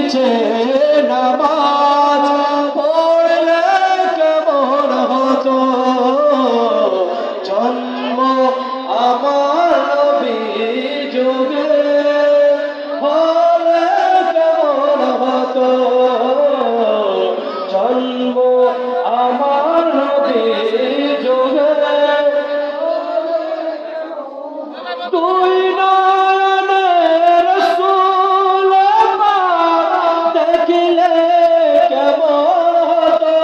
পিছে নামাজ পড়লে কেমন হতো, জন্ম আমার নবীর যুগে হলে কেমন হতো, জন্ম আমার নবীর যুগে। তুই নয়নে রাসূল পাক দেখিলে কেমন হতো,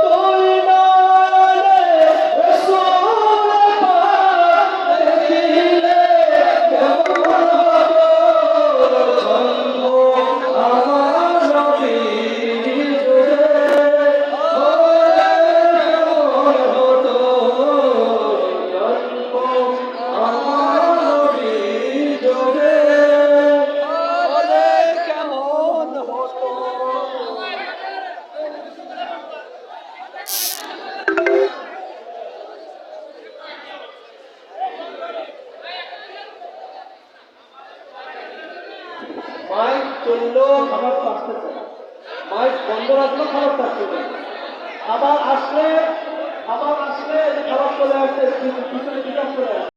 তুই নয়নে রাসূল পাক দেখিলে কেমন হতো, জন্ম আমার নবীর যুগে হলে কেমন হতো, জন্ম আমার নবীর যুগে হলে কেমন হতো। মাইক চললেও খাবার আসতেছে না, মাইক বন্ধ রাখলেও খাবার আসতেছে না, খাবার আসলে খাবার চলে আসছে, পিছনে পিছনে চলে আসছে।